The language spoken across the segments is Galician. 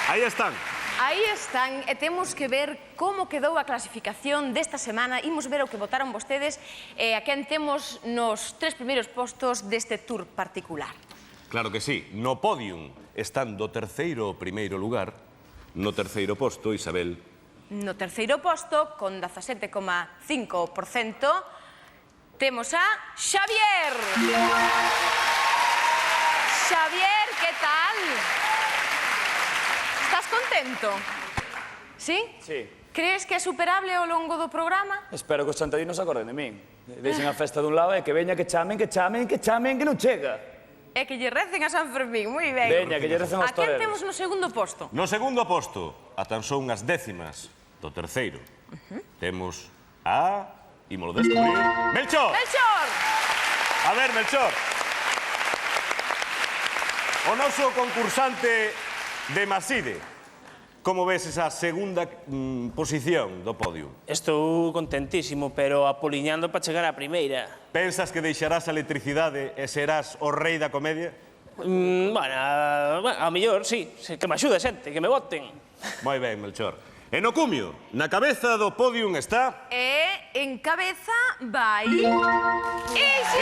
Aí están. Aí están, e temos que ver como quedou a clasificación desta semana. Imos ver o que votaron vostedes e a quen temos nos 3 primeiros postos deste tour particular. Claro que sí. No podium están do terceiro ao primeiro lugar. No terceiro posto, Isabel. No terceiro posto, con 17,5%, temos a Xavier. Xavier, que tal? Estás contento? Sí? Sí. Crees que é superable ao longo do programa? Espero que os chantadinos se acorden de min. Deixen a festa dun lado e que veña, que chamen, que non chega. É que lle recen a San Fermín, moi ben. Veña, que lle recen aos A quen toreros. temos no segundo posto? No segundo posto, a tan só unhas décimas do terceiro, temos a... Ímolo descubrir... Melchor! Melchor! A ver, Melchor. O noso concursante de Maside. Como ves esa segunda posición do podio? Estou contentísimo, pero apoliñando para chegar á primeira. Pensas que deixarás a electricidade e serás o rei da comedia? Bueno, a mellor, sí, que me axude xente, que me voten. Moi ben, Melchor. E no cumio, na cabeza do podium está... E en cabeza vai... Isi,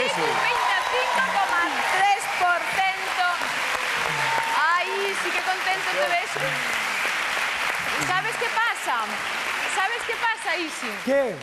con 25,3%. Ai, sí que contento te ves. Sabes que pasa? Sabes que pasa, Isi? Que?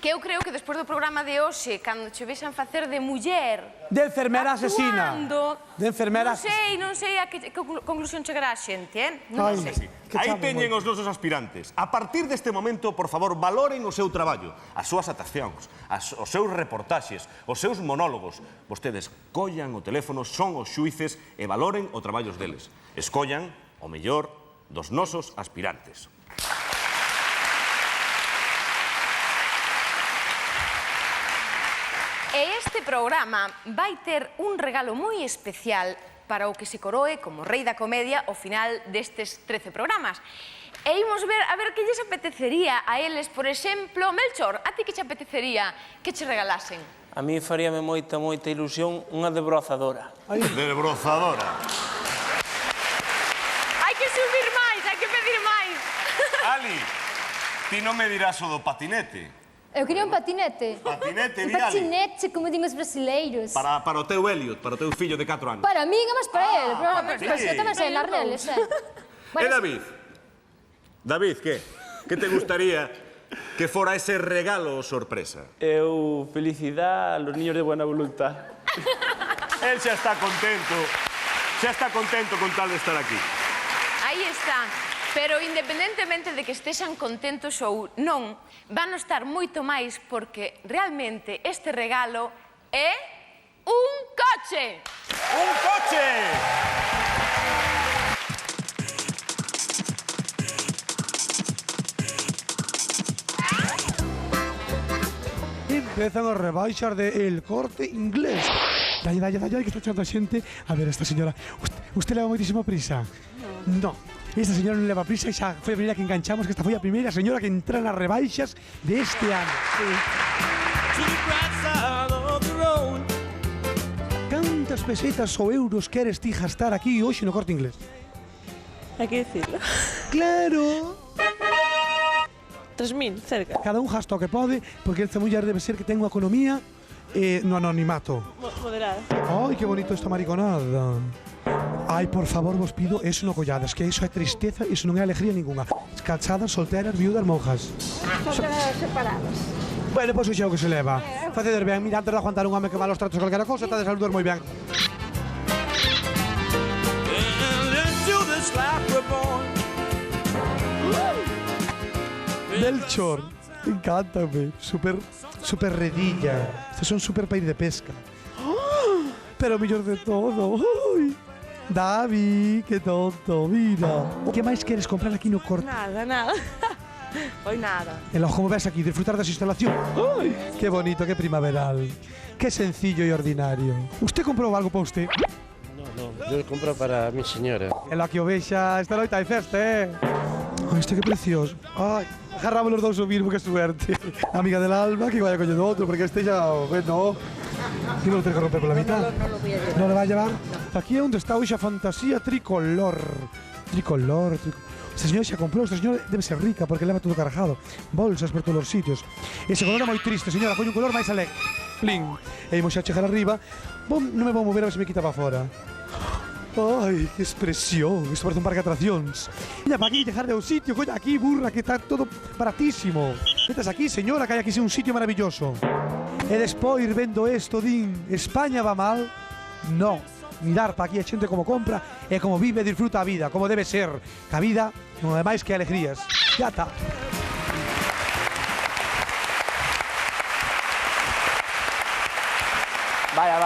Que eu creo que despois do programa de hoxe, cando che vexan facer de muller... De enfermera asesina. Actuando... De enfermera... Non sei a que conclusión chegará a xente, Non Ai, sei. que Aí chamo teñen moito. os nosos aspirantes. A partir deste momento, por favor, valoren o seu traballo, as súas actuacións, os seus reportaxes, os seus monólogos. Vostedes collan o teléfono, son os xuíces e valoren o traballos deles. Escollan o mellor dos nosos aspirantes. E este programa vai ter un regalo moi especial para o que se coroe como rei da comedia ao final destes 13 programas. E imos ver a ver que lles apetecería a eles, por exemplo, Melchor, a ti que che apetecería que che regalasen? A mí faríame moita ilusión unha debrozadora. Debrozadora. Hai que subir máis, hai que pedir máis. Ali, ti non me dirás o do patinete. Eu quería un patinete. Patinete, Un di Ali. patinete, como din os brasileiros. Para o teu Elliot, para o teu fillo de 4 anos. Para min, mas para ele. Pero sí. eu tamén sei las reles, E David? David, que? Que te gustaría que fora ese regalo sorpresa? Eu, felicidad a los niños de buena voluntad. Él xa está contento con tal de estar aquí. Aí está. Pero independentemente de que estexan contentos ou non, van a estar moito máis porque realmente este regalo é un coche. ¡Un coche! Empezan as rebaixas de El Corte Inglés. Dalle, que está echando a xente. A ver, esta señora, usted leva moitísima prisa? No. Esta señora non leva prisa e xa foi a primeira que enganchamos, que esta foi a primeira señora que entra nas rebaixas deste ano. Sí. Cantas pesetas ou euros queres ti gastar aquí hoxe no Corte Inglés? Hai que dicirlo. Claro! 3.000, cerca. Cada un gasta o que pode, porque esta muller debe ser que ten unha economía no anonimato. Moderada. Ai, que bonito esta mariconada. Ai, por favor, vos pido, eso no collades, que eso é tristeza, eso non é alegría ninguna. Cachadas, solteras, viudas, monjas. Solteras separadas. Bueno, pois xa o que se leva. Facedes ben, mira, antes de aguantar un home que malos tratos calquera cosa, está de saludar moi ben. Melchor, encántame, super redilla. Estes son super país de pesca. Pero mellor de todo. Uy. Davi, que tonto, mira. Que máis queres comprar aquí no Corte? Nada. Hoy nada. E logo, como ves aquí, disfrutar das instalacións. Uy, que bonito, que primaveral. Que sencillo e ordinario. Usted comprou algo para usted? No, yo compro para mi señora. E lá que o vexa, esta noite hai festa, Ai, este que precioso. Ai, agarramos los dous o mismo, que suerte. Amiga del alma, que vaya collendo outro, porque este xa, bueno... ¿Y no lo tiene que romper por la mitad? No lo voy a llevar. ¿No lo va a llevar? Aquí é onde está hoxe a fantasía tricolor. tricolor. Esta señora xa comprou, esta señora debe ser rica porque leva todo cargado. Bolsas por todos os sitios. Ese color é moi triste, señora, foi un color máis alegre. Plin. E imos xa chegar arriba. Non me vou mover a ver se me quita para fora. Ai, que expresión. Isto parece un parque de atraccións. Mira, para aquí dejar de un sitio, coña, aquí, burra, que está todo baratísimo. Metas aquí, señora, que hai aquí un sitio maravilloso. E despois, vendo isto, din, España va mal? Non. Mirar para aquí a xente como compra e como vive e disfruta a vida, como debe ser. Que a vida non é máis que alegrías. Ya está. Vaya,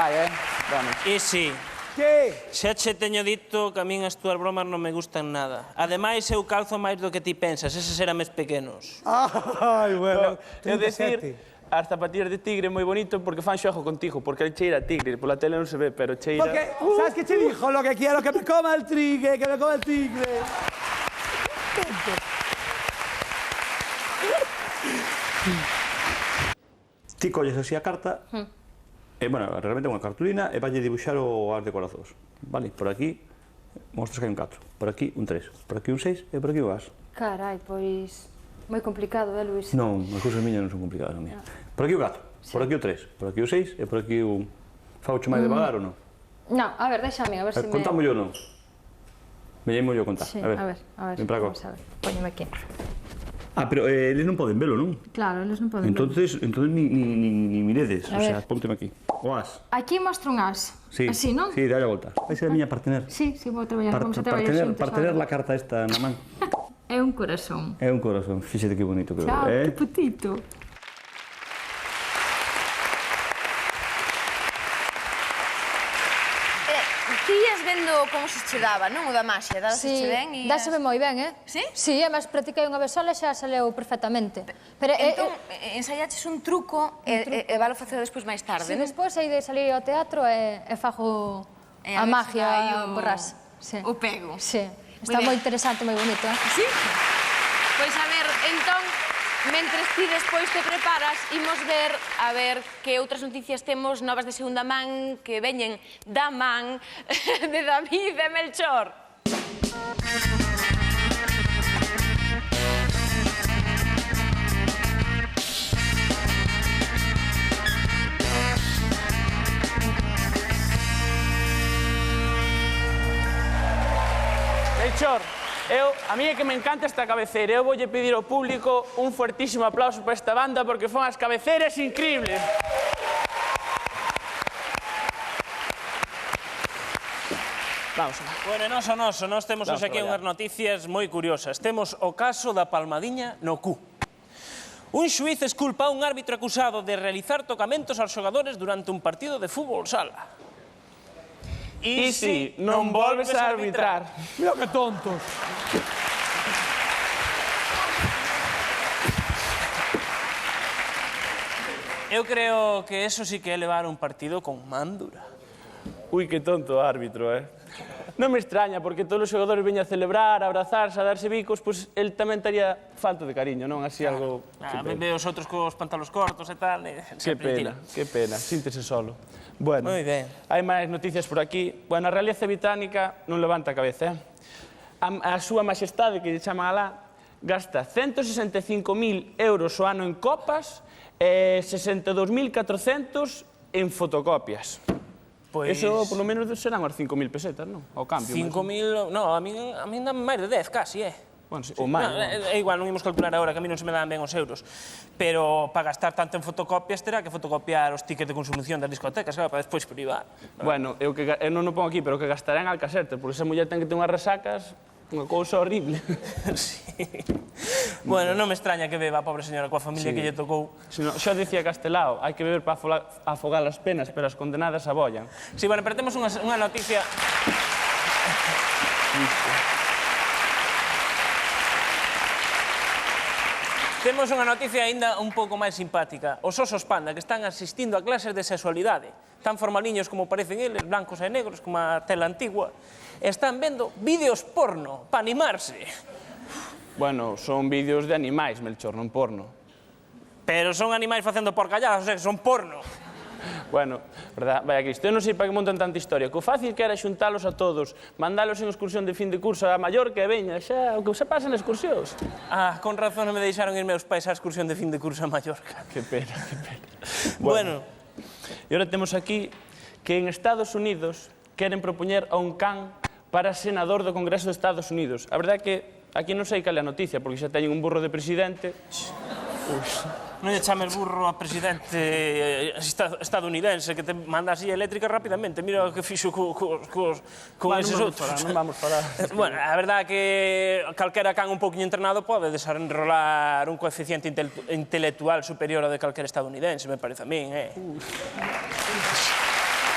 vamos. E si, Que? xa che teño dito que a min as túas bromas non me gustan nada. Ademais, eu calzo máis do que ti pensas, eses eran mes pequenos. Ai, bueno. Eu decir, as zapatillas de tigre moi bonito porque fan xogo contigo, porque el cheira a tigre, pola tele non se ve, pero cheira... Porque, ¿sabes qué te dijo? Lo que quiero, que me coma el tigre, que me coma el tigre. Ti colles así a carta, bueno, realmente é unha cartulina e valle dibuixar o as de corazóns. Vale, por aquí mostras que hai un 4, por aquí un 3, por aquí un 6 e por aquí un as. Carai, pois... Moi complicado, Luis? Non, as cousas miñas non son complicadas, non mía. Por aquí o 4, por aquí o 3, por aquí o 6 e por aquí o... Faucho máis devagar ou non? Non, a ver, déxame, a ver se me... Contámoslo ou non? Veñémoslo a contar, Sí, a ver. Ven para vamos a ver, póñeme aquí. Ah, pero eles non poden velo, non? Claro, eles non poden ver. Entonces ni miredes, A o sea, ver. pónteme aquí. O as. Aquí mostro un as. Sí, Así, non? Sí, dale a volta. Vai ser a miña partener. Sí, vou traballar, vamos a traballar xuntos. Para tener la carta esta na man. É un corazón. É un corazón, fíxate que bonito que Chao, é. que putito. Ti ias vendo como se che daba, non? O da maxia, dásese ben e... dáseme moi ben, Sí? Sí, además practiquei unha vez sola e xa saleu perfectamente. Pero, Entón, ensaiaches un truco e valo facer despois máis tarde, sí, non? despois hai de salir ao teatro e fago E a ver se magia vai borrás. Sí. O pego. Sí, está ben. moi interesante, moi bonito, Sí? Pois a ver, entón, mentres ti despois te preparas, imos ver a ver que outras noticias temos novas de segunda man que veñen da man de David e Melchor. Melchor, a mí é que me encanta esta cabeceira. Eu voulle pedir ao público un fuertísimo aplauso para esta banda porque fon as cabeceiras increíbles. Vamos a ver. Bueno, nós temos hoxe aquí unhas noticias moi curiosas. Temos o caso da palmadiña no cu. Un xuiz esculpa a un árbitro acusado de realizar tocamentos aos xogadores durante un partido de fútbol sala. E si, non volves a arbitrar. Mira que tontos. Eu creo que eso sí que é levar un partido con man dura. Ui, que tonto árbitro, Non me extraña, porque todos os xogadores veñan a celebrar, a abrazarse, a darse bicos, pois el tamén estaría falto de cariño, non? Así algo... Me veo os outros cos pantalos cortos e tal. Que pena, síntese solo. Bueno, moi ben. hai máis noticias por aquí. Bueno, a realeza británica non levanta a cabeza, A súa majestade, que lle chaman alá, gasta 165.000 euros o ano en copas e 62.400 en fotocopias. Pois... Eso, por lo menos, serán as 5.000 pesetas, non? Ao cambio. 5.000... No, a min dame máis de 10, casi, Bueno, o máis. É igual, non imos calcular agora, que a mí non se me dan ben os euros. Pero para gastar tanto en fotocopias, terá que fotocopiar os tickets de consumición das discotecas, claro, para despois privar. Bueno, eu non o pongo aquí, pero que gastará en Alcaserte, porque esa muller ten que ter unhas resacas, unha cousa horrible. Sí. Bueno, non me extraña que beba a pobre señora coa familia que lle tocou. Xa dicía Castelao, hai que beber para afogar as penas, pero as condenadas abollan. Sí, bueno, pero temos unha noticia... Temos unha noticia aínda un pouco máis simpática. Os osos panda que están asistindo a clases de sexualidade, tan formaliños como parecen eles, blancos e negros, como a tela antigua, están vendo vídeos porno para animarse. Bueno, son vídeos de animais, Melchor, non porno. Pero son animais facendo porcalladas, o sea, que son porno. Bueno, verdad, vaya Cristo, eu non sei para que montan tanta historia, que o fácil que era xuntalos a todos, mandalos en excursión de fin de curso a Mallorca e veña, xa, o que se pasa nas excursións. Ah, con razón non me deixaron ir meus pais á excursión de fin de curso a Mallorca. Que pena, que pena. Bueno. E ahora temos aquí que en Estados Unidos queren propoñer a un can para senador do Congreso de Estados Unidos. A verdade é que aquí non sei cal é a noticia, porque xa teñen un burro de presidente. Non lle chames burro a presidente estadounidense que te manda así eléctrica rapidamente. Mira o que fixo con eses outros. Non vamos falar. Bueno, a verdade é que calquera can un pouquinho entrenado pode desenrolar un coeficiente intelectual superior ao de calquera estadounidense, me parece a min,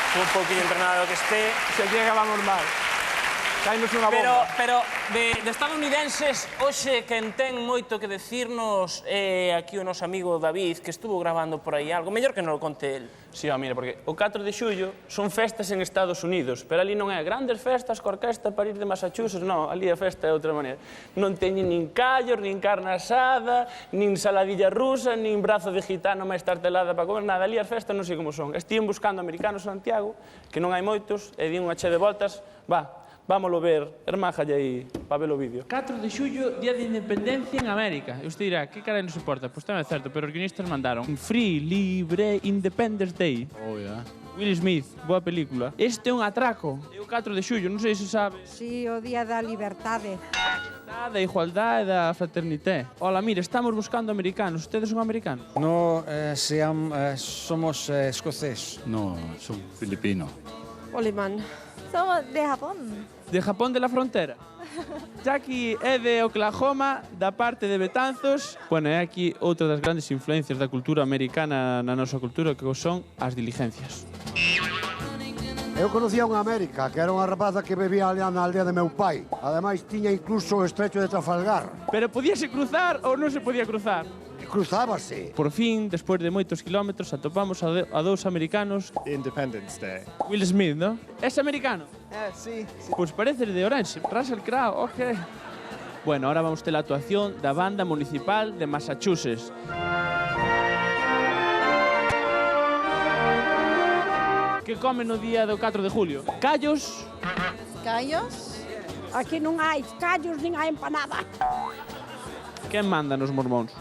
un pouquinho entrenado que este... Se aquí acabamos mal. Caímos unha bomba. Pero de estadounidenses, hoxe quen ten moito que decirnos aquí o noso amigo David, que estuvo grabando por aí algo. Mellor que non o conte el. Sí, mira, porque o 4 de xullo son festas en Estados Unidos, pero ali non é grandes festas co orquesta para ir de Massachusetts, non, ali a festa é de outra maneira. Non teñen nin callos, nin carne asada, nin saladilla rusa, nin brazo de gitano máis tartelada para comer, nada, ali as festas non sei como son. Estiven buscando americanos en Santiago, que non hai moitos, e din unha che de voltas, vámoslo ver, hermájalle aí, para ver o vídeo. 4 de xullo, Día de Independencia en América. E usted dirá, que cara non soporta? Pois tamén é certo, pero os guionistas mandaron Free, Libre, Independence Day. Oh, yeah. Will Smith, boa película. Este é un atraco. É o 4 de xullo, non sei se sabe. Sí, o Día da Liberdade. Da igualdade e da fraternité. Ola, mire, estamos buscando americanos. Ustedes son americanos? No, somos escocés. No, son filipino. Alemán. Somos de Japón. De Japón de la frontera. Jackie é de Oklahoma, da parte de Betanzos. Bueno, é aquí outra das grandes influencias da cultura americana na nosa cultura, que son as diligencias. Eu conocía unha América, que era unha rapaza que vivía ali na aldea de meu pai. Ademais, tiña incluso o estrecho de Trafalgar. Pero podíase cruzar ou non se podía cruzar? Cruzábase. Por fin, despois de moitos kilómetros, atopamos a dous americanos. Independence Day. Will Smith, ¿no? ¿Es americano? Sí. Pues parece de Orange. Russell Crowe, ok. Bueno, ahora vamos a la actuación da banda municipal de Massachusetts. Que come no día do 4 de julio? Callos. Callos? Aquí non hai callos nin hai empanada. Quen manda nos mormóns?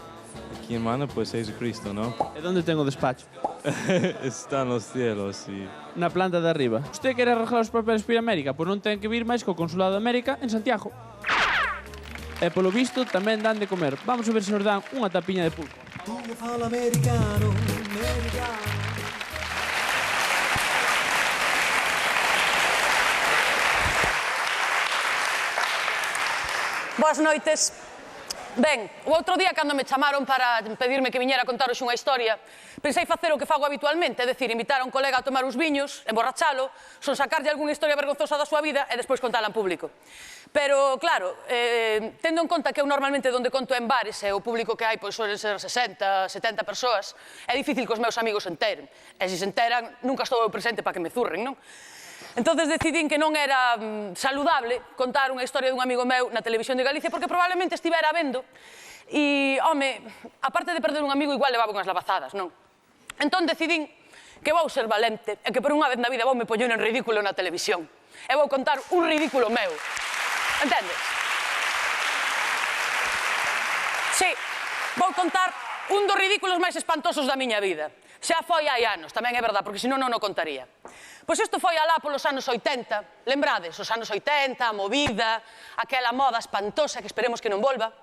Quien manda, pues es Cristo, ¿no? ¿Y dónde tengo despacho? Está en los cielos, sí. Na planta de arriba. Usted quere arreglar os papeles para América? Pois non ten que vir máis co Consulado de América en Santiago. E polo visto tamén dan de comer. Vamos a ver se nos dan unha tapiña de pulpo. Como fala americano, americano. Boas noites. Ben, o outro día, cando me chamaron para pedirme que viñera a contaros unha historia, pensei facer o que fago habitualmente, é dicir, invitar a un colega a tomar uns viños, emborrachalo, son sacarlle algunha historia vergonzosa da súa vida e despois contala en público. Pero, claro, tendo en conta que eu normalmente donde conto en bares e o público que hai pois suelen ser 60, 70 persoas, é difícil que os meus amigos se enteren. E se se enteran, nunca estou eu presente para que me zurren, non? Entonces decidín que non era saludable contar unha historia dun amigo meu na televisión de Galicia porque probablemente estivera vendo e, home, aparte de perder un amigo, igual levaba unhas lavazadas, non? Entón decidín que vou ser valente e que por unha vez na vida vou me poñer en ridículo na televisión e vou contar un ridículo meu. Entendes? Sí, vou contar un dos ridículos máis espantosos da miña vida. Xa foi hai anos, tamén é verdad, porque senón non o contaría. Pois isto foi alá polos anos 80, lembrades? Os anos 80, a movida, aquela moda espantosa que esperemos que non volva,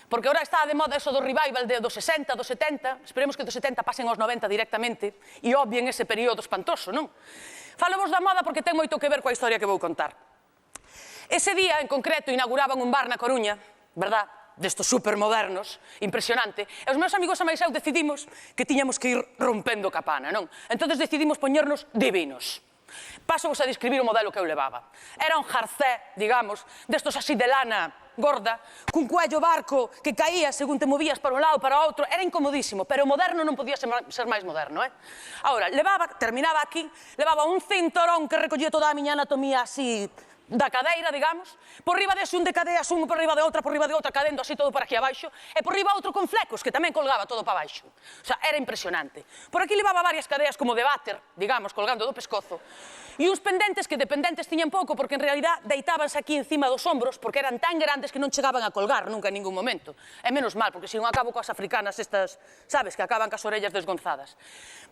porque ora está de moda eso do revival dos 60, dos 70, esperemos que dos 70 pasen aos 90 directamente e obvien ese período espantoso, non? Falamos da moda porque ten moito que ver coa historia que vou contar. Ese día, en concreto, inauguraban un bar na Coruña, verdad? Destos supermodernos, impresionante, e os meus amigos e máis eu decidimos que tiñamos que ir rompendo capana, non? Entonces decidimos poñernos divinos. Pasovos a describir o modelo que eu levaba. Era un jarcé, digamos, destos así de lana gorda, cun cuello barco que caía según te movías para un lado para o outro, era incomodísimo, pero o moderno non podía ser máis moderno, Ahora, terminaba aquí, levaba un cinturón que recollía toda a miña anatomía así da cadeira, digamos, por riba dese un de cadeas, un por riba de outra, cadendo así todo por aquí abaixo, e por riba outro con flecos, que tamén colgaba todo para baixo. O sea, era impresionante. Por aquí levaba varias cadeas como de váter, digamos, colgando do pescozo, e uns pendentes que dependentes tiñan pouco, porque en realidad deitábanse aquí encima dos ombros, porque eran tan grandes que non chegaban a colgar nunca en ningún momento. E menos mal, porque se non acabo coas africanas estas, sabes, que acaban cas orellas desgonzadas.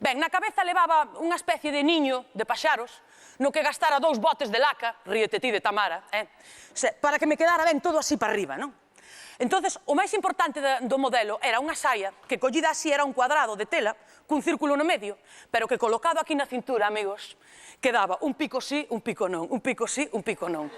Ben, na cabeza levaba unha especie de niño de paxaros, no que gastara 2 botes de laca, ríete ti de Tamara, para que me quedara ben todo así para arriba, non? Entonces, o máis importante do modelo era unha saia que collida así era un cuadrado de tela cun círculo no medio, pero que colocado aquí na cintura, amigos, quedaba un pico sí, un pico non, un pico sí, un pico non.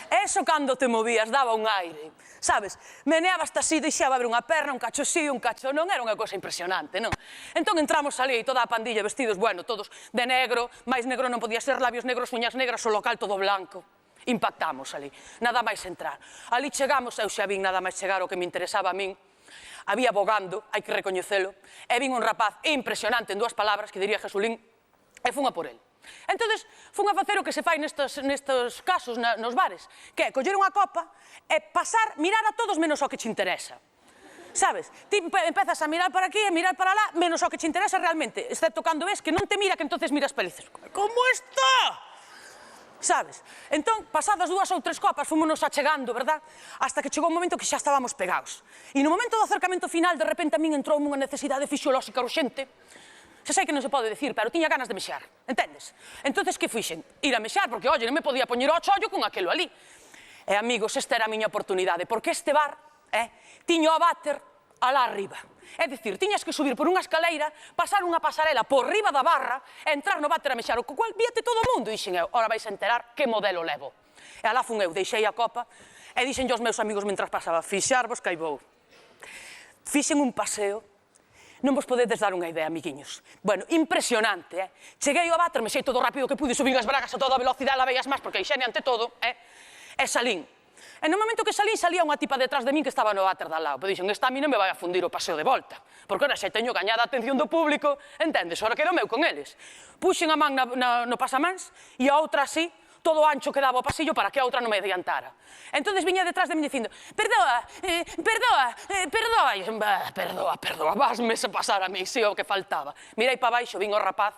Eso cando te movías daba un aire, sabes? Meneabas así, deixaba ver unha perna, un cacho sí, un cacho non, era unha cosa impresionante, non? Entón entramos ali, toda a pandilla vestidos, bueno, todos de negro, máis negro non podía ser, labios negros, uñas negras, o local todo blanco. Impactamos ali, nada máis entrar. Ali chegamos, eu xa vin nada máis chegar o que me interesaba a min, había bogando, hai que recoñecelo, e vin un rapaz impresionante en 2 palabras, que diría Jesulín, e fun a por el. Entonces, fun a facer o que se fai nestes casos nos bares, que é coller unha copa e pasar, mirar a todos menos o que te interesa. Sabes? Ti empezas a mirar para aquí e mirar para lá, menos o que te interesa realmente, excepto cando ves que non te mira, que entonces miras para dices, como está? Sabes? Entón, pasadas 2 ou 3 copas, fomos achegando, verdad? Hasta que chegou un momento que xa estábamos pegados. E no momento do acercamento final, de repente a min entrou unha necesidade fisiolóxica urxente. Xa sei que non se pode dicir, pero tiña ganas de mexar, entendes? Entonces, que fixen? Ir a mexar, porque, oye, non me podía poñer ao chollo con aquelo ali. E, amigos, esta era a miña oportunidade, porque este bar tiño a váter alá arriba. É dicir, tiñas que subir por unha escaleira, pasar unha pasarela por riba da barra e entrar no váter a mexar, o cual víate todo o mundo. E dixen eu, ora vais a enterar que modelo levo. E alá fun eu, deixei a copa e dixen aos meus amigos mentras pasaba, fixarvos que aí vou. Fixen un paseo. Non vos podedes dar unha idea, amiguiños. Bueno, impresionante, Cheguei ao váter, mexei todo rápido que pude, subín as bragas a toda a velocidade, la veías máis, porque a higiene ante todo, e salín. E no momento que salía unha tipa detrás de min que estaba no váter de al lado. Pero dixen, esta a mí non me vai a fundir o paseo de volta, porque ora xa teño gañada a atención do público, entendes? Ora quedo meu con eles. Puxen a man no pasamans e a outra así, todo ancho que daba o pasillo para que a outra non me adiantara. Entonces viña detrás de mí dicindo, perdoa, perdoa, e eu, perdoa, vasme se pasar a mí, si o que faltaba. Mirei para baixo, vin o rapaz,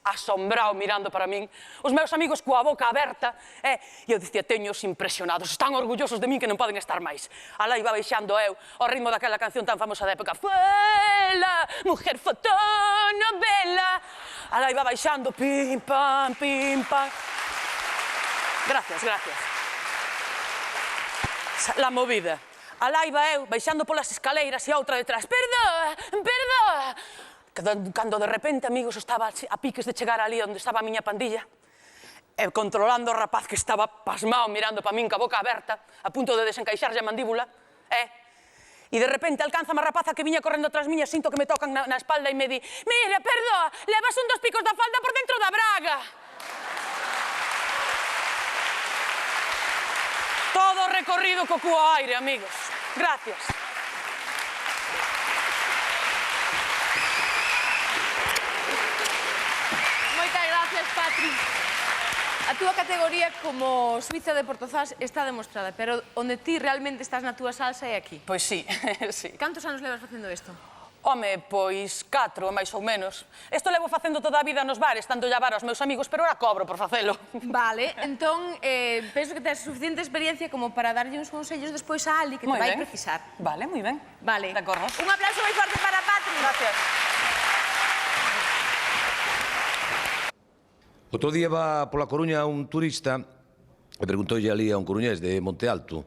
asombrado mirando para min, os meus amigos coa boca aberta, e eu dicía, teños impresionados, están orgullosos de min que non poden estar máis. Alá iba baixando eu, ao ritmo daquela canción tan famosa da época, Fuela, mujer fotonovela. Alá iba baixando, pim, pam, pim, pam. Gracias, gracias. La movida. Alá iba eu, baixando polas escaleiras e a outra detrás, perdoa, perdoa. Cando de repente, amigos, estaba a piques de chegar ali onde estaba a miña pandilla, e controlando o rapaz que estaba pasmao mirando para min ca boca aberta, a punto de desencaixarlle a mandíbula, e de repente alcanza-me a rapaza que viña correndo atrás miña, sinto que me tocan na espalda e me di, mira, perdoa, levas un dos picos da falda por dentro da braga. Todo recorrido co cuo aire, amigos. Gracias. Moitas gracias, Patri. A túa categoría como suiza de Portozás está demostrada, pero onde ti realmente estás na túa salsa é aquí. Pois sí, sí. Cantos anos levas facendo isto? Home, pois 4, máis ou menos. Isto levo facendo toda a vida nos bares, tanto llavar aos meus amigos, pero ora cobro por facelo. Vale, entón, penso que tens suficiente experiencia como para darlle uns consellos despois a Ali, que te vai precisar. Vale, moi ben. Vale. De acordo. Un aplauso moi forte para Patri. Gracias. Outro día va pola Coruña un turista e preguntoulle ali a un coruñés de Monte Alto,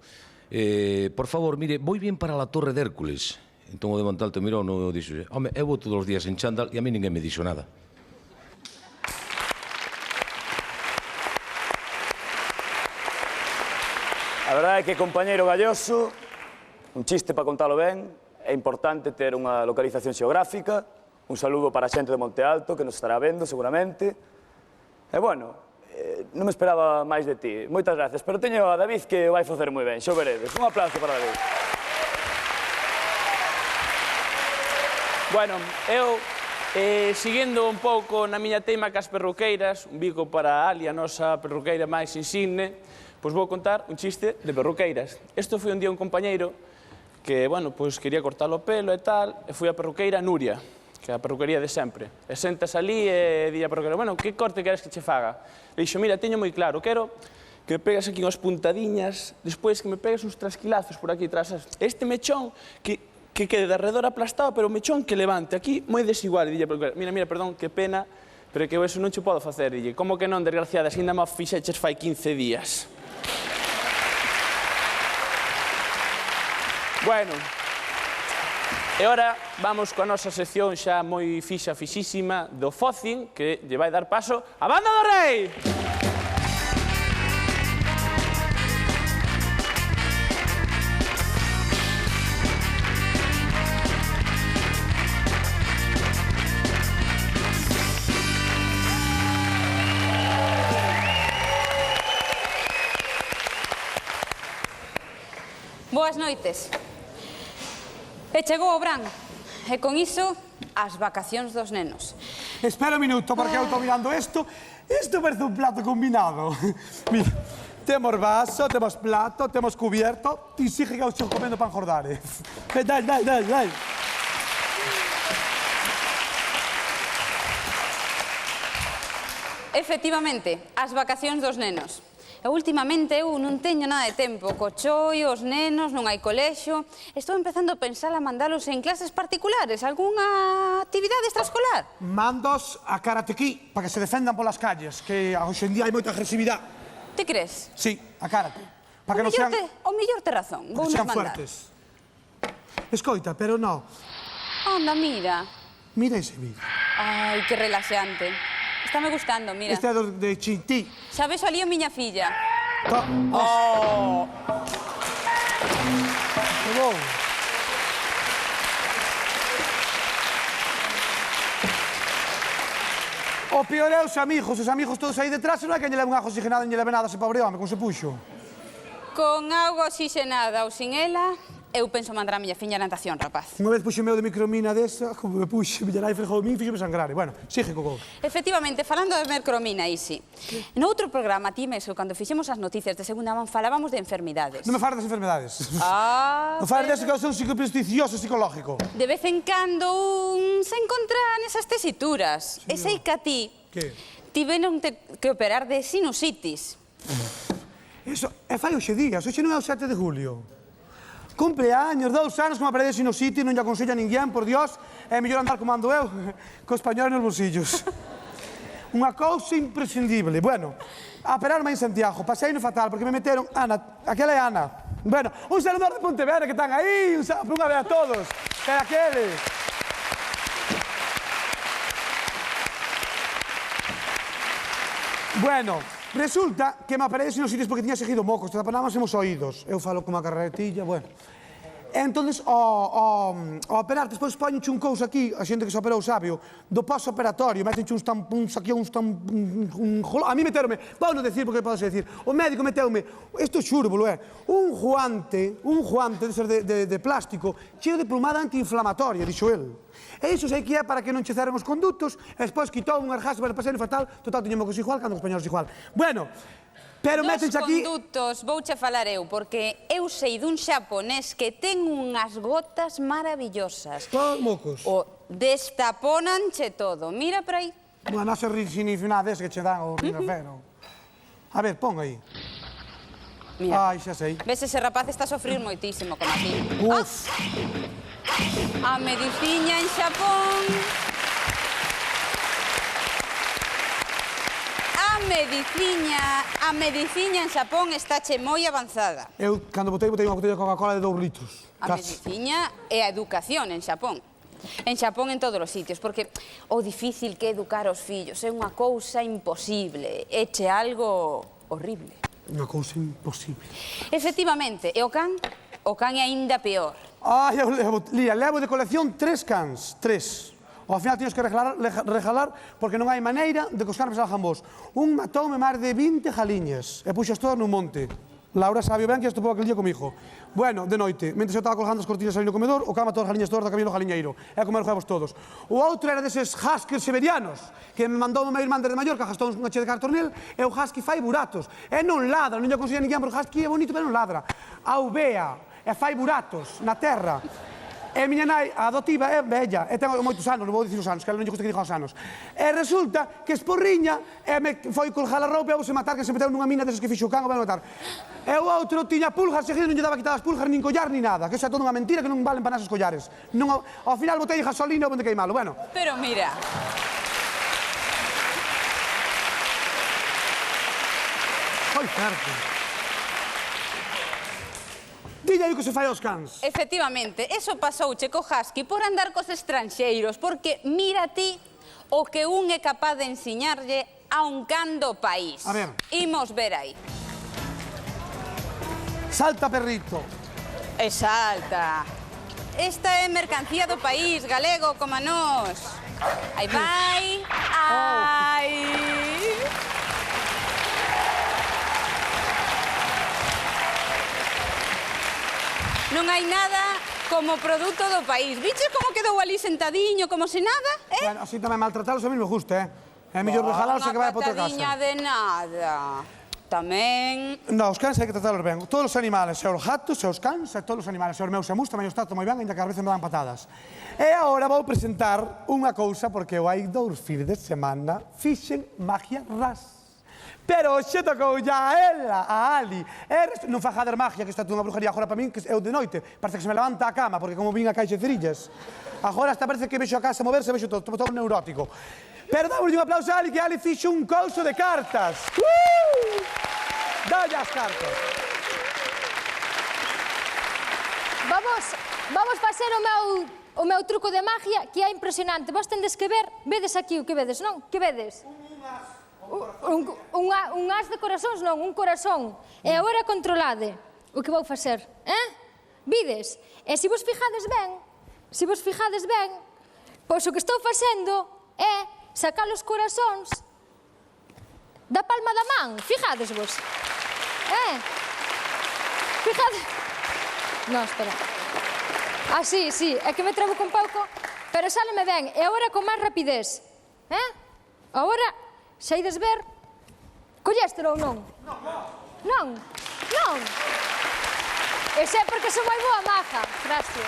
por favor, mire, vou bien para la Torre de Hércules. Entón o de Monte Alto mirou e dixo, home, eu vou todos os días en chándal e a mí ninguén me dixo nada. A verdade é que, compañeiro Galloso, un chiste para contalo ben, é importante ter unha localización xeográfica, un saludo para a xente de Monte Alto, que nos estará vendo seguramente. E, bueno, non me esperaba máis de ti. Moitas gracias, pero teño a David que o vai facer moi ben, xo veredes. Un aplauso para David. Bueno, eu Seguindo un pouco na miña teima cas perruqueiras, un bico para a Ali, a nosa perruqueira máis insigne, pois vou contar un chiste de perruqueiras. Isto foi un día un compañeiro que, bueno, pois quería cortar o pelo e tal, e fui á perruqueira Nuria, que é a perruquería de sempre. E sentas ali e di a perruqueira, bueno, que corte queres que che faga? E dixo, mira, teño moi claro, quero que me pegas aquí unhas puntadiñas, despois que me pegas uns trasquilazos por aquí tras. Este mechón que quede de arredor aplastado, pero o mechón que levante aquí moi desigual. E dille, mira, perdón, que pena, pero que eu eso non che podo facer. Dille, como que non, desgraciada, ainda me fixeches fai 15 días. Bueno, e ora vamos coa nosa sección xa moi fixísima do Focin, que lle vai dar paso a Banda do Rei! Boas noites. E chegou o verán. E con iso, as vacacións dos nenos. Espera un minuto, porque eu estou mirando isto. Isto parece un plato combinado. Mira, temos vaso, temos plato, temos cubierto. E sigue que eu estou comendo para engordar. Dai. Efectivamente, as vacacións dos nenos. E últimamente eu non teño nada de tempo. Co choio, os nenos, non hai colexio. Estou empezando a pensar a mandalos en clases particulares, algunha actividade extraescolar. Mandos a Karate Kid, para que se defendan polas calles, que hoxe en día hai moita agresividade. Ti crees? Sí, a Karate. Para que non sean... O mellor te razón, vou nos mandar. fuertes. Escoita, pero non. Anda, mira. Mira ese vídeo. Ai, que relaxante. Estáme gustando, mira. Este é de Chintí. Sabes, ali a miña filla. Oh! Que bom. O peor é os amigos todos aí detrás, non é que lle leve un ajo oxigenado e lle leve nada ese pobre home, como se puxo. Con auga oxigenada ou sin ela, eu penso mandar a miña fiña a natación, rapaz. Unha vez puxe meu de micromina desa, como me puxe, miña nai frejou min, fixo-me sangrar. Bueno, sigue, Coco. Efectivamente, falando de micromina, Isi. No outro programa, ti mesmo, cando fixemos as noticias de segunda man, falábamos de enfermidades. Non me fales das enfermedades. Non fales deso que eu son psicopresticioso psicológico. De vez en cando un se encontra nesas tesituras. E sei que a ti tiveron que operar de sinusitis. Eso, e fai hoxe días, hoxe non é o 7 de julio. Cumpleaños, 2 anos que me aparece sinusitis, non lle aconsello a ninguén, por Dios, é mellor andar como ando eu, co español nos bolsillos. Unha cousa imprescindible. Bueno, a operarme en Santiago, pasei no fatal, porque me meteron... Ana, aquela é Ana. Bueno, un saludor de Pontevedra que están aí, unha vez a todos. Que é aquele. Bueno, resulta que me aparece sinusitis porque tiña seguido mocos, tapanábamos os oídos. Eu falo como a carretilla, bueno. Entonces, ao operar, despois poñenche un couso aquí, a xente que se operou sabio, do postoperatorio, metenche uns tampóns aquí, a mí meteronme, vou non decir porque podes decir, o médico meteume, isto xúrbolo é, un guante de plástico, cheo de plumada antiinflamatoria, dixo el. E iso sei que é para que non che cerren os conductos, e despois quitou un argaso para pasar fatal, total, tiñemos cos igual, cando os españoles igual. Bueno, pero metenche aquí... Dos conductos vouche falar eu, porque eu sei dun xaponés que ten unhas gotas maravillosas. Mocos. O destaponanche todo. Mira por aí. Unha nosa significada que che dan o rinafero. A ver, pon aí. Mira. Ai, xa sei. Ves, ese rapaz está a sofrir moitísimo, como a ti. Uf. A mediciña en Xapón... A mediciña en Xapón estáche moi avanzada. Eu, cando botei unha botella de Coca-Cola de 2 litros. A mediciña e a educación en Xapón. En Xapón en todos os sitios, porque o difícil que é educar os fillos é unha cousa imposible, éche algo horrible. Unha cousa imposible. Efectivamente, e o can é aínda peor. Ai, eu levo de colección 3 cans, 3. Ao final tienes que regalar porque non hai maneira de que os carnes salgan vos. Un matoume máis de 20 jaliñas e puxas todas no monte. Laura sabe ben que estopou aquel día comigo. Bueno, de noite, mentre eu estaba colgando as cortinas ali no comedor, o cama todas as galiñas todas da cabina do galiñeiro. E a comer huevos todos. O outro era deses huskies siberianos, que me mandou o meu irmán desde Mallorca, gastou unha che de cartonel, e o husky fai buratos. E non ladra, non lle aconsello a ninguén, porque o husky é bonito, pero non ladra. A uvea, e fai buratos na terra. E a miña nai, a adotiva, é bella, e ten moitos anos, non vou dicir os anos, que ela non lle gusta que diga os anos. E resulta que esporriña, e me foi colgar a roupa e vou se matar, que se meteu nunha mina desas que fixo o can, o vai matar. E o outro tiña pulgas, seguido non lle daba quitar as pulgas, nin collar, nin nada, que xa é toda unha mentira, que non valen para nas collares. Non, ao final botei gasolina e onde queimalo, bueno. Pero mira... Foi certo. Dille aí o que se fai aos cans. Efectivamente, eso pasouche co husky por andar cos estranxeiros, porque mira ti o que un é capaz de ensiñarlle a un can do país. A ver. Imos ver aí. Salta, perrito. E salta. Esta é mercancía do país, galego como a nós. Aí vai. Ai. Non hai nada como produto do país. Viches como quedou ali sentadiño, como se nada, eh? Bueno, así tamén maltratalos a mí me gusta, É mellor regalarse que vaya para outra casa. Unha patadiña de nada. Tamén... No, os cans hai que tratalos ben. Todos os animales, os gatos, os cans, todos os animales. Os meus amus tamén os trato moi ben, ainda que a veces me dan patadas. E agora vou presentar unha cousa, porque eu hai 2 fins de semana fixen magia ras. Pero hoxe tocou ya a ela, a Ali. Non fa jader magia, que está toda unha brujería agora para min, que eu de noite. Parece que se me levanta a cama, porque como vin a caixa de cerillas. Agora hasta parece que vexo a casa moverse, vexo todo neurótico. Pero dámoslle un aplauso a Ali, que Ali fixo un couso de cartas. Dalle as cartas. Vamos facer o meu truco de magia, que é impresionante. Vos tendes que ver, vedes aquí o que vedes, non? Que vedes? Un as de corazóns, non, un corazón. E agora controlade o que vou facer, Vides? E se vos fijades ben, pois o que estou facendo é sacar os corazóns da palma da man, fijadesvos. Fijades... Non, espera. Ah, sí, é que me trebo con pouco, pero sáleme ben. E agora con máis rapidez. Agora... Se ides ver, colléstelo ou non? Non. E sei porque sou moi boa maja. Gracias.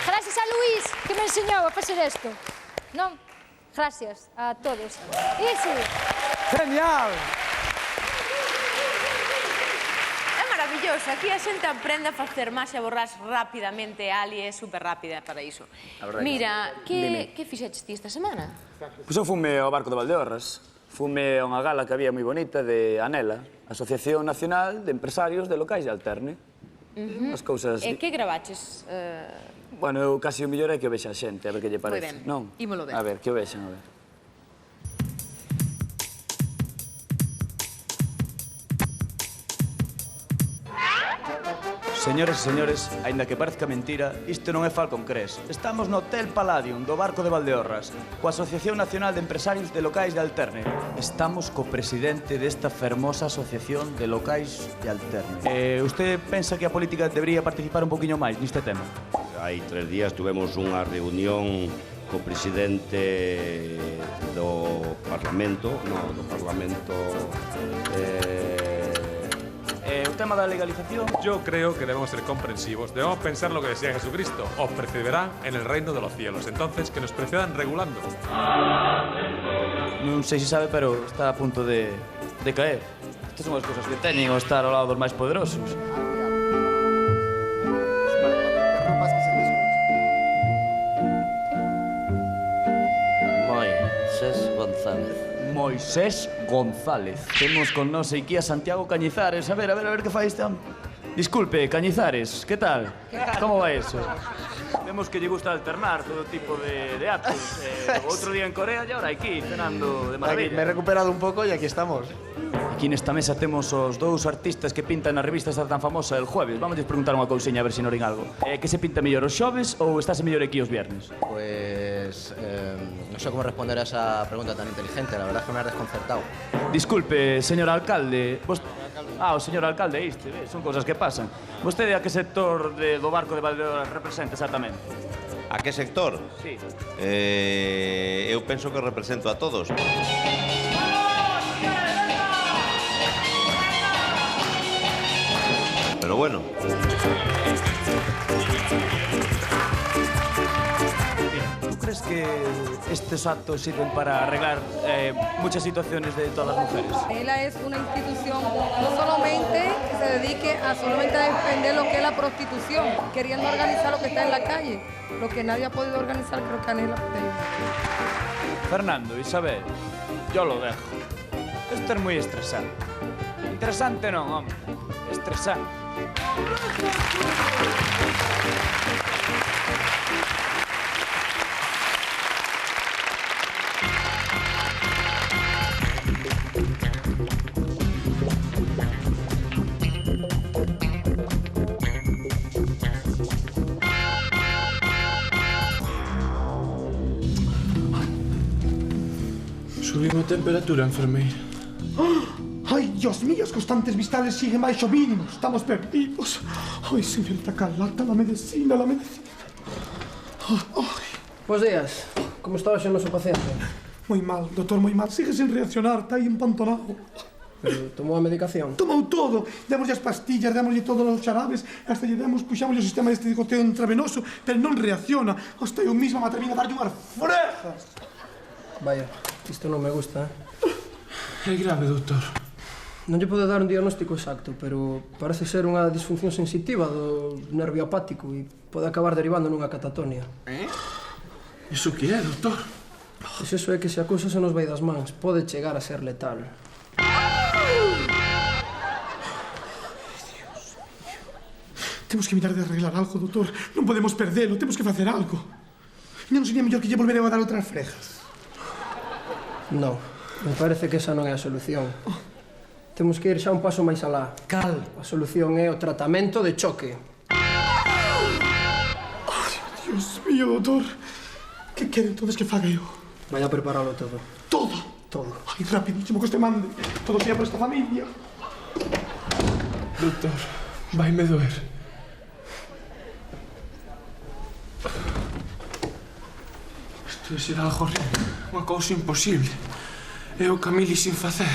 Gracias a Luís, que me enseñou a facer isto. Non? Gracias a todos. Easy. Genial. É maravilloso. Aquí a xente aprende a facer magia borrás rapidamente. Ali é super rápida para iso. Mira, que fixeches ti esta semana? Pois eu fume ao Barco de Valdeorras. Fume a unha gala que había moi bonita de ANELA, Asociación Nacional de Empresarios de Locais de Alterne. As cousas... E que gravaches? Bueno, eu casi o mellor é que o vexa a xente, a ver que lle parece. Moi ben, ímolo ver. A ver, que o vexan, a ver. Señores e señores, aínda que parezca mentira, isto non é Falcon Crest. Estamos no Hotel Palladium do Barco de Valdeorras, coa Asociación Nacional de Empresarios de Locais de Alterne. Estamos co presidente desta fermosa Asociación de Locais de Alterne. Usted pensa que a política debería participar un poquinho máis neste tema? Hai 3 días tuvemos unha reunión co presidente do Parlamento, O tema da legalización... Yo creo que debemos ser comprensivos. Debemos pensar lo que decía Jesucristo. Os precederán en el reino de los cielos. Entonces, que nos precedan regulando. Non sei se sabe, pero está a punto de caer. Estas son as cousas que teñen o estar ao lado dos máis poderosos. Moisés González. Temos con nós aquí a Santiago Cañizares. A ver que fai este hombre. Disculpe, Cañizares, que tal? Como va eso? Vemos que lle gusta alternar todo tipo de actos. Outro día en Corea e agora aquí, cenando de maravilla. Me he recuperado un pouco e aquí estamos. Aquí nesta mesa temos os 2 artistas que pintan na revista esta tan famosa El Jueves. Vamos a preguntar unha cousiña a ver se non orin algo. Que se pinta mellor, os xoves ou estáse mellor aquí os viernes? Pues... no sé cómo responder a esa pregunta tan inteligente. La verdad es que me has desconcertado. Disculpe, señor alcalde, vos O señor alcalde, isto, son cousas que pasan. Vostede a que sector do barco de Valdeorras representa exactamente? A que sector? Sí. Eu penso que represento a todos. Pero bueno. ¿Tú crees que estos actos sirven para arreglar muchas situaciones de todas las mujeres? ELA es una institución no solamente que se dedique a solamente a defender lo que es la prostitución, queriendo organizar lo que está en la calle. Lo que nadie ha podido organizar, creo que Anela puede. Fernando, Isabel, yo lo dejo. Esto es muy estresante. Interesante no, hombre. Estresante. Subimos temperatura, enfermeira. ¡Ay, Dios mío! Os constantes vistales siguen baixo mínimo. Estamos perdidos. ¡Ay, señorita Carlota, la medicina, la medicina! Buenos días. ¿Cómo está hoxe o noso paciente? Moi mal, doctor, moi mal. Sigue sin reaccionar, está aí empantonado. Pero tomou a medicación? Tomou todo. Démoslle as pastillas, démoslle todos os xarabes, hasta lle puxámoslle o sistema este de goteo intravenoso, pero non reacciona. Hasta eu misma me termina a darlle unhas frejas. Vaya, isto non me gusta, É grave, doutor. Non lle pode dar un diagnóstico exacto, pero parece ser unha disfunción sensitiva do nervio apático e pode acabar derivando nunha catatonia. Iso que é, doutor? Pois iso é que se a cousa se nos vai das mans, pode chegar a ser letal. Temos que mirar de arreglar algo, doutor. Non podemos perdelo, temos que facer algo. Non sería mellor que lle volvereu a dar outras frejas? Non, me parece que esa non é a solución. Temos que ir xa un paso máis alá. Cal? A solución é o tratamento de choque. Ai, Dios mío, doutor. Que quere entonces que faga eu? Vai a preparalo todo. Todo? Todo. Ai, rapidísimo que este mande. Todo sea por esta familia. Doutor, vaime doer. Isto é ser algo horrible. Unha cousa imposible. É o Camili sin facer.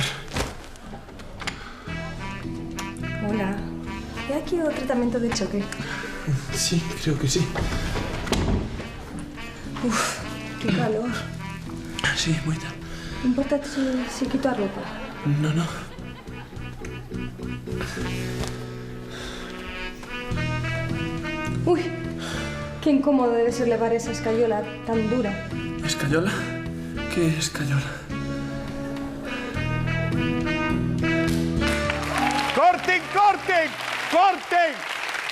Hola. ¿É aquí o tratamento de choque? Sí, creo que sí. Uf, que calor. Sí, moita. Non importa se quito a roupa? No, no. Ui, que incómodo debe ser levar esa escayola tan dura. Escayola? Que é escayola? ¡Corten, corten! ¡Corten!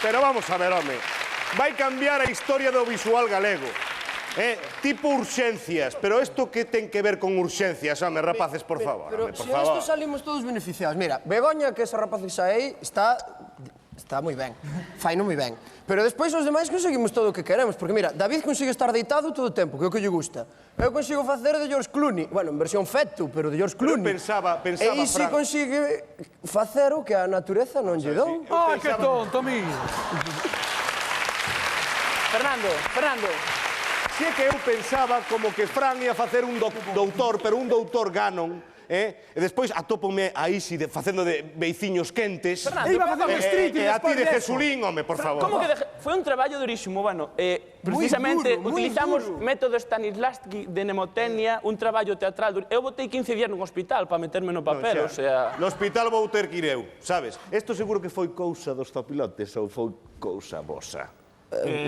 Pero vamos a ver, home. Vai cambiar a historia do visual galego. Tipo urxencias. Pero isto que ten que ver con urxencias, home, rapaces, por favor. Pero home, por se favor. isto salimos todos beneficiados. Mira, Begoña, que esa rapaz que sae aí, está moi ben. Faino moi ben. Pero despois os demais conseguimos todo o que queremos. Porque, mira, David consigue estar deitado todo o tempo, que é o que lle gusta. Eu consigo facer de George Clooney. Bueno, en versión feto, pero de George Clooney. Pensaba, E Isi consigue facer o que a natureza non lle dou. Ah, que tonto, amigo. Fernando. Si é que eu pensaba como que Fran ia facer un doutor, pero un doutor Ganon, e despois atópome a Isi facendo de beiciños quentes. Fernando, iba a facer un street e a ti de Jesulín, home, por favor. Como que foi un traballo durísimo, bueno, precisamente utilizamos método Stanislavski de mnemotecnia, un traballo teatral. Eu botei 15 días nun hospital para meterme no papel, o sea... No hospital vou ter que ir eu, sabes? Isto seguro que foi cousa dos zopilotes ou foi cousa vosa.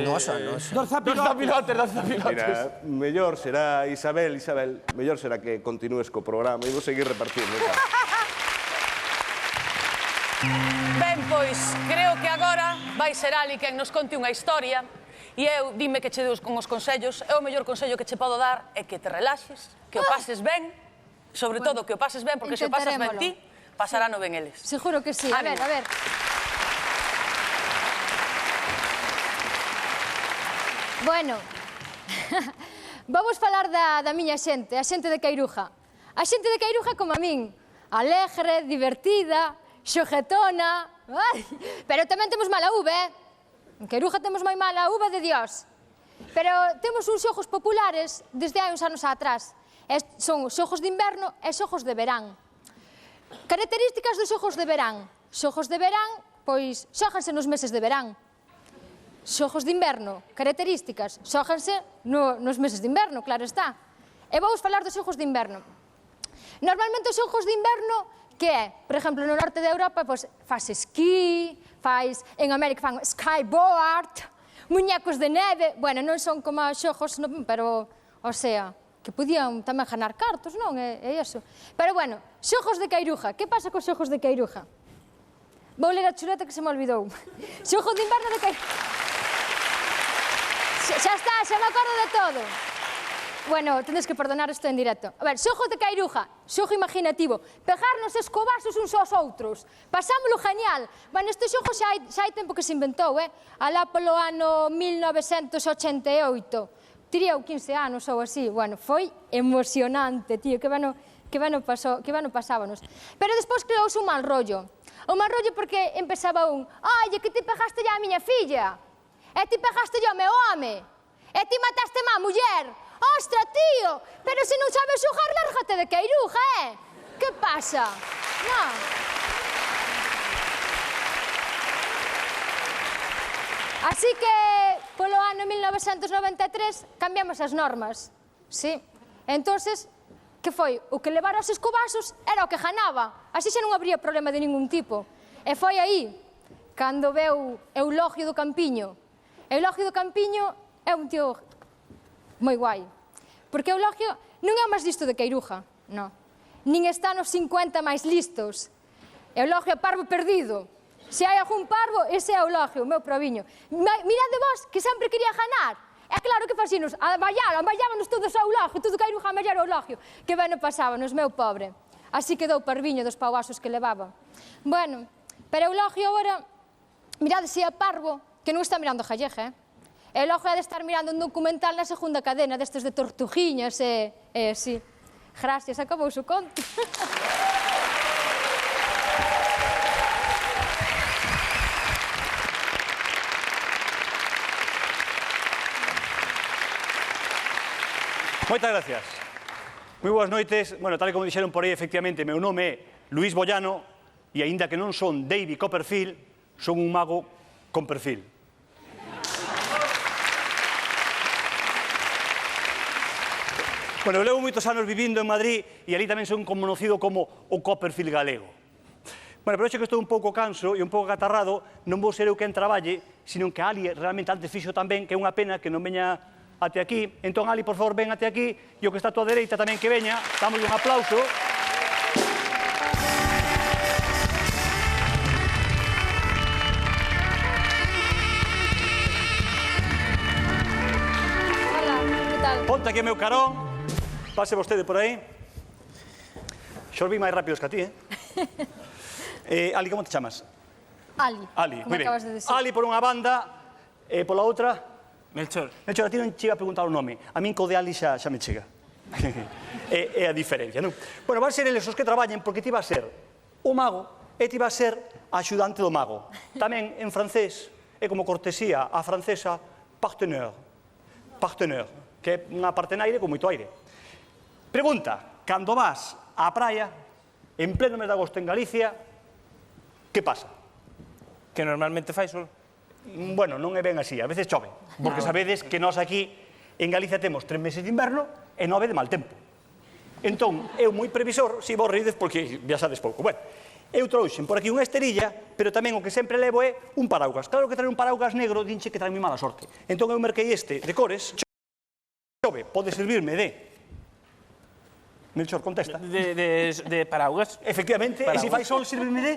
Nosa. Dos zapilotes. Mira, mellor será Isabel, mellor será que continúes co programa e vou seguir repartindo. Ben, pois, creo que agora vai ser Ali quen nos conte unha historia e eu, dime que che deus con os consellos, é o mellor consello que che podo dar é que te relaxes, que o pases ben, sobre todo que o pases ben, porque se o pasas ben ti, pasarán ben eles. Seguro que sí. A ver. Bueno, vamos falar da miña xente, a xente de Queiruja. A xente de Queiruja como a min, alegre, divertida, xoguetona. Pero tamén temos mala uva, En Queiruja temos moi mala uva de Dios. Pero temos uns xogos populares desde hai uns anos atrás. Son os xogos de inverno e xogos de verán. Características dos xogos de verán. Xogos de verán, pois, xóganse nos meses de verán. Xogos de inverno, características, xóganse nos meses de inverno, claro está. E vou falar dos xogos de inverno. Normalmente os xogos de inverno, que é? Por exemplo, no norte de Europa, pois, faz esquí, en América fan skyboard, muñecos de neve, bueno, non son como xogos, pero, o sea, que podían tamén ganar cartos, non? É iso. Pero, bueno, xogos de Queiruja. Que pasa cos xogos de Queiruja? Vou ler a chuleta que se me olvidou. Xogo de inverno de Queiruja. Xa está, xa me acordo de todo. Bueno, tendes que perdonar isto en directo. A ver, xogo de Queiruja, xogo imaginativo. Pegarnos escobazos uns aos outros. Pasámolo genial. Bueno, este xogo xa hai tempo que se inventou, alá polo ano 1988. Diría 15 anos ou así. Bueno, foi emocionante, tío, que bueno pasábanos. Pero despois creouse un mal rollo. Un mal rollo porque empezaba ai, que ti pegaste ya a miña filla. E ti pegaste ya o meu home. E ti mataste má muller. Ostra, tío, pero se non sabes xogar, lárgate de Queiruja, Que pasa? Non. Así que, polo ano 1993, cambiamos as normas, sí. Entonces, que foi? O que levara os escobazos era o que ganaba. Así xa non habría problema de ningún tipo. E foi aí, cando veu Eulogio do Campiño. Eulogio do Campiño é un tío moi guai. Porque Eulogio non é o máis listo de Queiruja, non. Nin está nos 50 máis listos. Eulogio é parvo perdido. Se hai algún parvo, ese é Eulogio, o meu proviño. Mirade vos, que sempre quería ganar. É claro que fasínos, amallábanos todos a Eulogio, todo Queiruja a mallar a Eulogio. Que ben o pasábanos, meu pobre. Así quedou parviño dos pauasos que levaba. Bueno, pero Eulogio agora, mirade se é parvo, que non está mirando Jalleja, Eulogio ha de estar mirando un documental na segunda cadena, destes de tortugiñas, sí. Gracias, acabou o conto. Moitas gracias. Moi boas noites. Bueno, tal como dixeron por aí, efectivamente, meu nome é Luís Bollano e aínda que non son David Copperfield, son un mago con perfil. Bueno, eu levo moitos anos vivindo en Madrid e ali tamén son conocido como o Copperfield galego. Bueno, pero hoxe que estou un pouco canso e un pouco catarrado, non vou ser eu quen traballe, sino que Ali realmente antes fixo tamén, que é unha pena que non veña até aquí. Entón, Ali, por favor, ven até aquí, e o que está a tua dereita tamén que veña, damos un aplauso. Hola, que tal? Ponte aquí o meu carón. Pase vostede por aí. Xos vi máis rápidos que a ti, Ali, como te chamas? Ali, como acabas de decir. Ali por unha banda, e pola outra... Melchor. Melchor, a ti non chega a preguntar o nome. A min co de Ali xa me chega. É a diferencia, non? Bueno, van ser eles os que traballen, porque ti vas ser o mago e ti vas ser axudante do mago. Tamén en francés é como cortesía a francesa partenaire. Partenaire, que é unha partenaire con moito aire. Pregunta, cando vas á praia, en pleno mes de agosto en Galicia, que pasa? Que normalmente fai sol. Bueno, non é ben así, a veces chove, porque sabedes que nós aquí en Galicia temos 3 meses de inverno e 9 de mal tempo. Entón, eu moi previsor, si vos rides porque viaxades pouco. Bueno, eu trouxen por aquí unha esterilla, pero tamén o que sempre levo é un paraugas. Claro que traer un paraugas negro dinche que trae moi mala sorte. Entón eu merquei este de cores, chove, pode servirme de... Melchor, contesta. De paraugas. Efectivamente, e se fai sol, servirme de...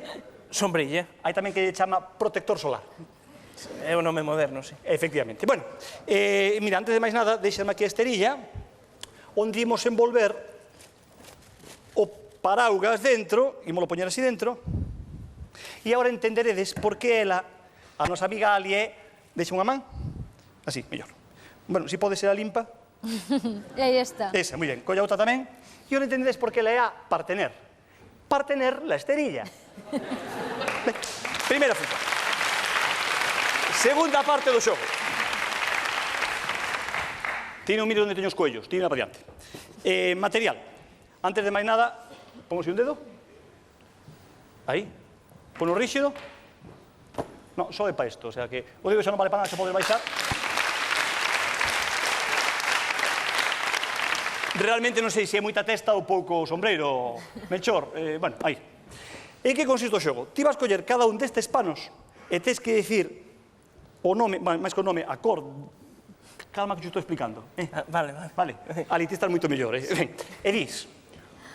Sombrilla. Hai tamén que chama protector solar. É un nome moderno, sí. Efectivamente. Bueno, mira, antes de máis nada, deixame aquí a esterilla, onde imos envolver o paraugas dentro, imos lo poñer así dentro, e agora entenderedes por que ela, a nosa amiga Ali, deixa unha man, así, mellor. Bueno, si pode ser a limpa. E aí está. Esa, moi ben. Colla outra tamén. E agora entendedes por que ela é a partener. Partener la esterilla. Primeira función. Segunda parte do xogo. Tiene un miro onde teño os coellos, tira para diante. Material. Antes de máis nada, pomos un dedo. Aí. Pono ríxido. No, só é para isto, o sea que o dedo xa non vale para nada, xa podes baixar. Realmente non sei se é moita testa ou pouco sombreiro, Melchor. Bueno, aí. En que consiste o xogo? Ti vas coller cada un destes panos e tes que dicir o nome, máis que o nome, a cor. Calma que te estou explicando. Vale. Ali ti estás moito mellor. E dis,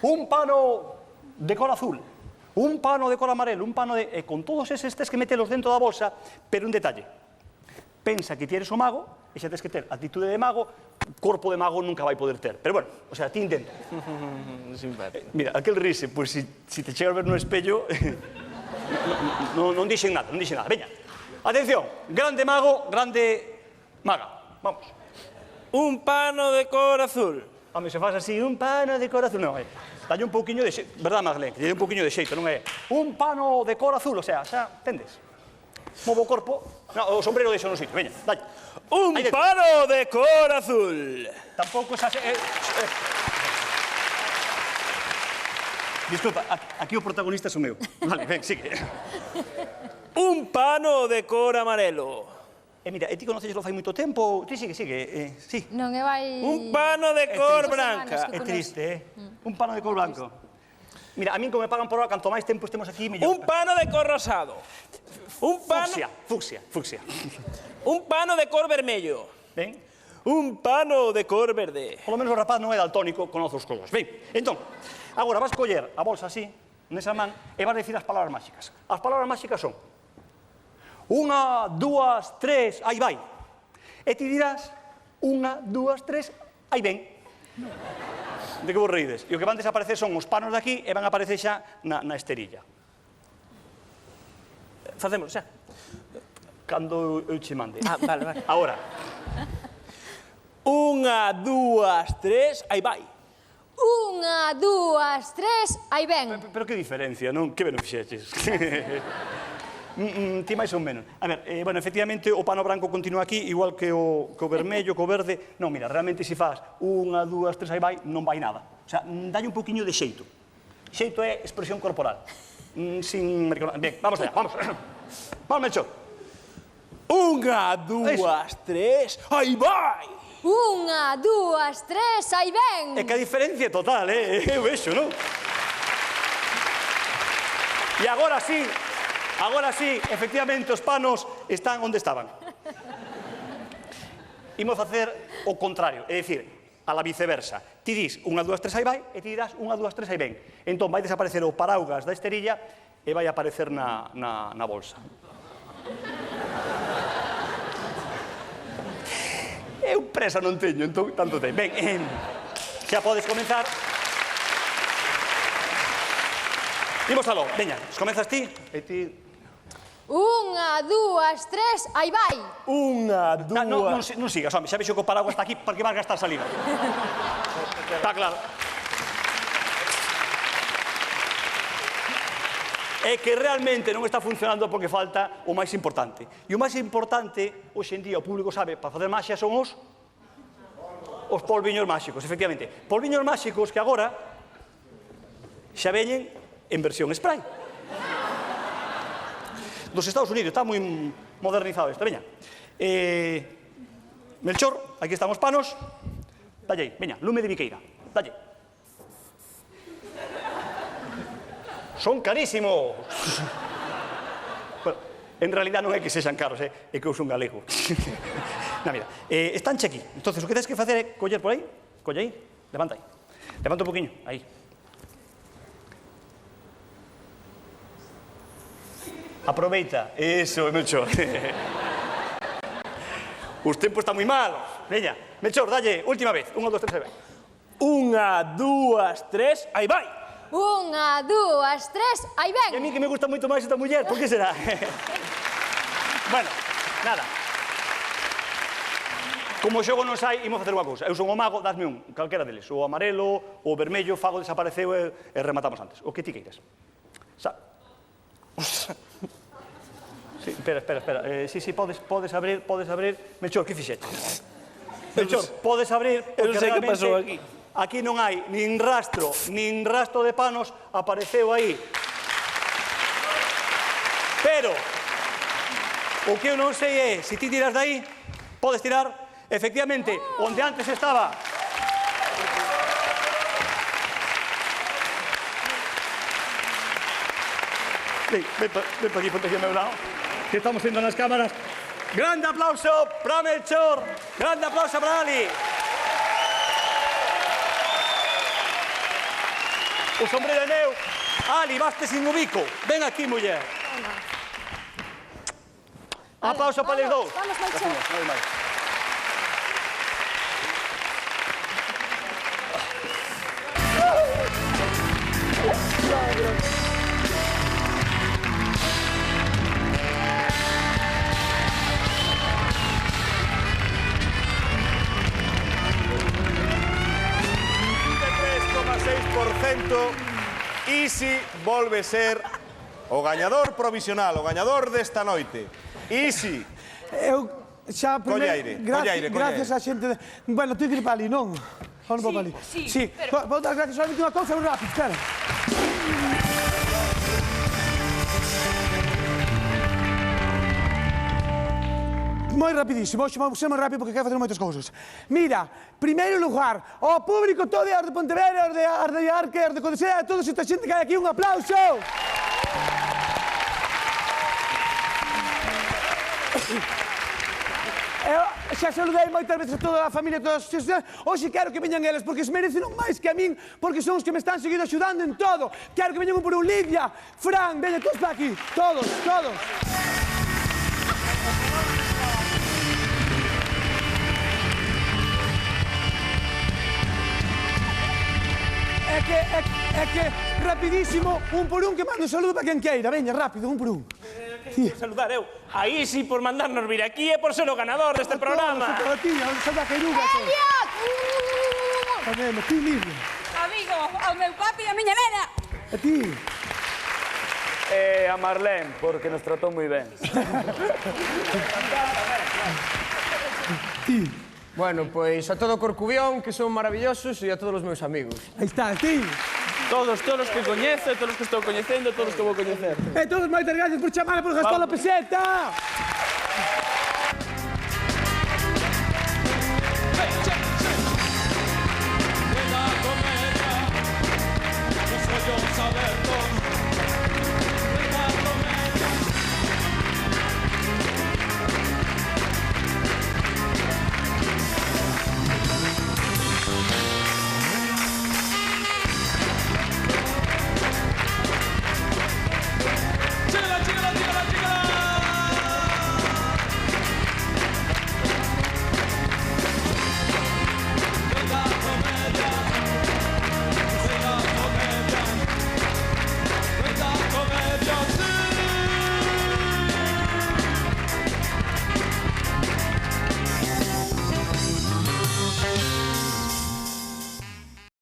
un pano de cor azul, un pano de cor amarelo, un pano de... E con todos eses tes que metelos dentro da bolsa, pero un detalle. Pensa que ti eres o mago, e xa tes que ter actitude de mago, corpo de mago nunca vai poder ter. Pero bueno, o sea, ti intenta. Mira, aquel rise, pois si te chegas a ver no espello, non dixen nada, non dixen nada. Veña, atención, grande mago, grande maga. Vamos. Un pano de cor azul. Home, se faz así, un pano de cor azul, non é. Dalle un pouquiño de xeito, verdad, Marlene? Dalle un pouquiño de xeito, non é. Un pano de cor azul, o sea, xa, tendes. Movo o corpo. No, o sombrero deixo no sitio, veña, dalle. Un pano de cor azul. Tampouco xa... Disculpa, aquí o protagonista son eu. Vale, ven, sigue. Un pano de cor amarelo. Mira, ti conoces lo fai moito tempo? Ti sigue, sí. Non é vai... Un pano de cor branca. É triste, Un pano de cor blanco. Mira, a min como me pagan por hora, canto máis tempo estemos aquí, mellor. Un pano de cor rosado. Un pano... Fucsia. Un pano de cor vermello. Ben. Un pano de cor verde. Polo menos o rapaz non é daltónico, conoce os colores. Ben, entón, agora vas coller a bolsa así, nesa man, e vas decir as palabras máxicas. As palabras máxicas son 1, 2, 3, aí vai. E ti dirás 1, 2, 3, aí ven. De que vos reides? E o que van desaparecer son os panos de aquí e van aparecer xa na esterilla. Facemos xa. Cando eu che mande. Vale. Ahora. 1, 2, 3, aí vai. 1, 2, 3, aí ven. Pero que diferencia, non? Que ben o fixeches? Ti máis ou menos. A ver, bueno, efectivamente, o pano branco continúa aquí, igual que o vermello, co verde. Non, mira, realmente se faz 1, 2, 3, aí vai, non vai nada. O sea, dalle un poquinho de xeito. Xeito é expresión corporal. Sin... Ben, vamos allá, vamos. Vamos, Melchor. 1, 2, 3, aí vai. 1, 2, 3, aí ven. É que a diferencia é total, eu vexo, non? E agora sí, efectivamente, os panos están onde estaban. Imos facer o contrario, é dicir, a la viceversa. Ti dis 1, 2, 3, aí vai, e ti dirás 1, 2, 3, aí ven. Entón vai desaparecer o paraugas da esterilla e vai aparecer na bolsa. Eu presa non teño, entón tanto ten. Ben, xa podes comenzar. Imos aló, veña, comenzas ti, e ti... 1, 2, 3, aí vai. 1, 2... Non sigas, home, xa vexo que o paraguas está aquí porque vas gastar saliva. Está claro. É que realmente non está funcionando porque falta o máis importante. E o máis importante, hoxe en día, o público sabe, para facer maxia son os polviños máxicos, efectivamente. Polviños máxicos que agora xa veñen en versión spray. Dos Estados Unidos, está moi modernizado isto, veña. Melchor, aquí estamos panos. Dalle aí, veña, lume de biqueira, dalle. Son carísimos. Bueno, en realidad non é que sexan caros, é que eu son galego. Na, mira, estánche aquí. Entonces, o que tens que facer é coller por aí, colle aí, levanta aí. Levanta un poquinho, aí. Aproveita. Eso, Melchor. Os tempos están moi malos. Veña, Melchor, dalle, última vez. 1, 2, 3, aí vai. 1, 2, 3, aí vai. 1, 2, 3, aí ven. E a mí que me gusta moito máis esta muller, por que será? Bueno, nada. Como o xogo non sai, imos facer unha cousa. Eu son o mago, dasme un, calquera deles. O amarelo, o vermello, fago desapareceu e rematamos antes. O que ti queiras. Espera. Sí, podes abrir. Melchor, que fixeches? Melchor, podes abrir, porque non sei que pasou aquí. Aquí non hai nin rastro de panos, apareceu aí. Pero, o que eu non sei é, se ti tiras de aí, podes tirar, efectivamente, onde antes estaba... Ven pa aquí, ponte aquí ao meu lado, que estamos viendo nas cámaras. Grande aplauso para Melchor, grande aplauso para Ali. O sombrero é meu. Ali, vaste sin o bico. Ven aquí, muller. Aplauso para eles dous. Vamos, Melchor. Isi volve ser o gañador provisional, o gañador desta noite. Isi. Eu xa Colle aire. Gracias a xente... Bueno, tú ir para ali, non? Ou non vou para ali? Sí, vou dar gracias solamente unha cousa, moi rápido, espera. Moi rapidísimo, hoxe vamos ser moi rápido porque quero facer moitas cousas. Mira, primeiro lugar, ao público todo de Arte Pontevedra, de Arque, de Codesea, a toda esta xente que hai aquí, un aplauso! Eu xa saludei moitas veces a toda a familia, a todas as xentes. Hoxe quero que veñan eles, porque se merecen máis que a min, porque son os que me están seguindo axudando en todo. Quero que veñan un por un. Lidia, Fran, veñan todos para aquí. Todos. É que, rapidísimo, un por un, que mando un saludo para quen queira. Veña, rápido, un por un. Saludar eu. A Isi por mandarnos vir aquí e por ser o ganador deste programa. A ti, a Santa Queiruga. Eliot! A ver, a ti, Lidia. Amigo, ao meu papi e a miña nena. A ti. A Marlene, porque nos tratou moi ben. Ti. Bueno, pois a todo Corcubión, que son maravillosos, e a todos os meus amigos. Aí está, a ti. Todos os que coñezo, todos os que estou coñecendo, todos os que vou coñecer. E todos moitas gracias por chamar por Gastón la peseta.